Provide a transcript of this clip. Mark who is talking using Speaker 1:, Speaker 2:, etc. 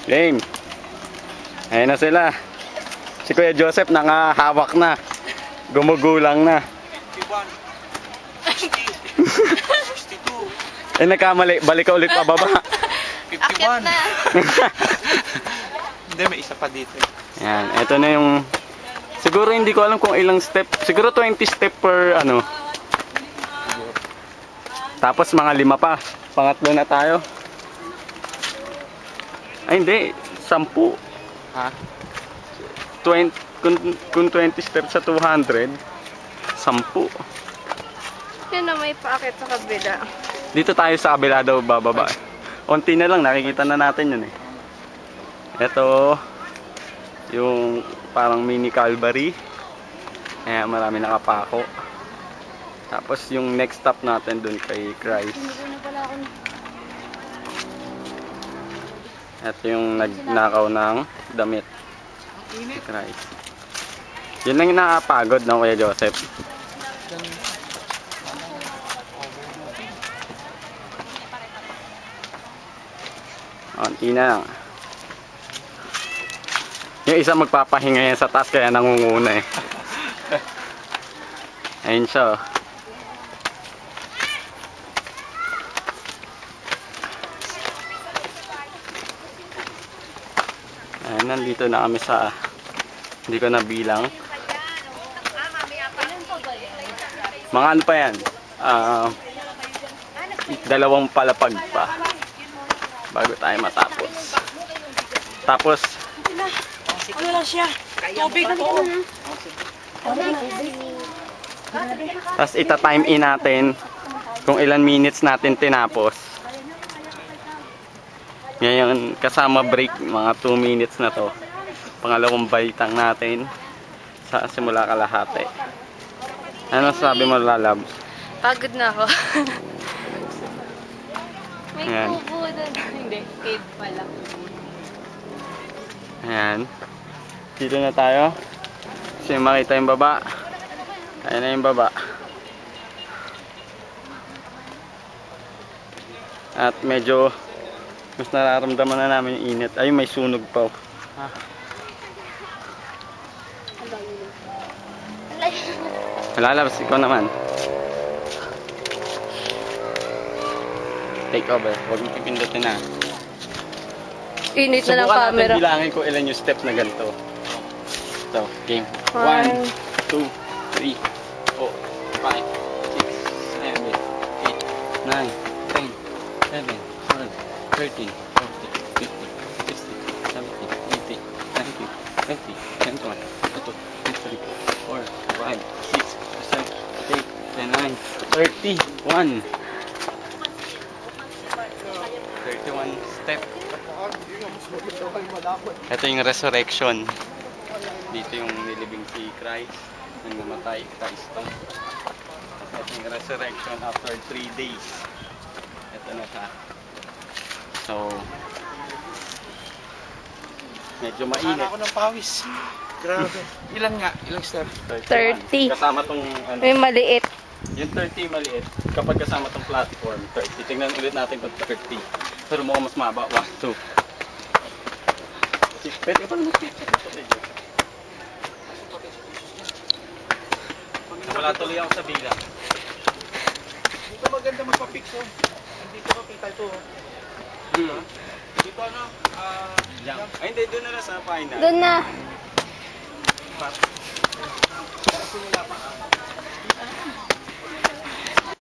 Speaker 1: Game. Ayan na sila. Si Kuya Joseph nakahawak na. Gumugulang na.
Speaker 2: 51. 62.
Speaker 1: Nagkamali. Balik ka ulit pababa.
Speaker 2: 51. Hindi, may isa pa dito.
Speaker 1: Ayan. Ito na yung... Siguro hindi ko alam kung ilang step. Siguro 20 step per ano. Tapos mga 5 pa. Pangatlo na tayo. Ay hindi. 10.
Speaker 2: Ha?
Speaker 1: 20, kung 20 steps sa 200, 10.
Speaker 3: Yan na may paakit sa kabila.
Speaker 1: Dito tayo sa kabila daw bababa. Unti na lang, nakikita na natin yun eh. Ito, yung parang mini Calvary. Kaya marami nakapako. Tapos yung next stop natin dun kay Christ. Ito yung nagnakaw ng damit. Si Christ. Yun lang yung nakapagod ng Kuya Joseph. Konti na lang. Yung isa magpapahinga yan sa taas kaya nangunguna eh. Ayun siya oh. Ayun, nandito na kami sa, hindi ko nabilang. Mga ano pa yan? 2 palapag pa bago tayo matapos. Tapos
Speaker 3: Ano lang siya? Tubig na dito.
Speaker 1: tapos ita-time in natin kung ilan minutes natin tinapos. Ngayon kasama break mga 2 minutes na to. Pangalawang baitang natin sa simula kalahati. Ano sabi mo, Lalabs?
Speaker 3: Pagod na ako. May
Speaker 1: Ayan.
Speaker 3: kubo doon. Hindi, cave pala.
Speaker 1: Ayan. Dito na tayo. Kasi makita yung baba. Ayan na yung baba. At medyo mas nararamdaman na namin yung init. Ay, may sunog pa. Lalabas, ikaw naman. Take over. Huwag mo pipindutin na.
Speaker 3: Init na ng
Speaker 1: Subukan
Speaker 3: camera.
Speaker 1: natin bilangin kung ilan yung steps na ganito. So, game. 1, 2, 3, 4, 5, 6, 7, 8, 9, 10, 11, 12, 13, 14, 15, 16, 17, 18, 19, 20, 21, 22, 23, 24, 5, 6, 7, 8, 9, 31. 31 step. Ito yung resurrection. Dito yung nilibing si Christ. Nang namatay, Christ to. Ito yung resurrection after 3 days. Ito na siya. So, medyo mainit.
Speaker 2: Sana ako ng pawis. Grabe. Ilan nga? Ilang step?
Speaker 1: 31.
Speaker 3: 30.
Speaker 1: Kasama tong ano,
Speaker 3: May maliit.
Speaker 1: yung 30 maliit. Kapag kasama tong platform, 30. Tingnan ulit natin kung 30. Pero mukhang mas maba. 1, 2. Pwede pa naman picture. Wala tuloy ako sa bilang.
Speaker 2: Dito maganda magpa-picture. Dito makita ito. Dito ano?
Speaker 1: Ay hindi, doon na sa final.
Speaker 3: Doon na.
Speaker 1: Kasi nila pa.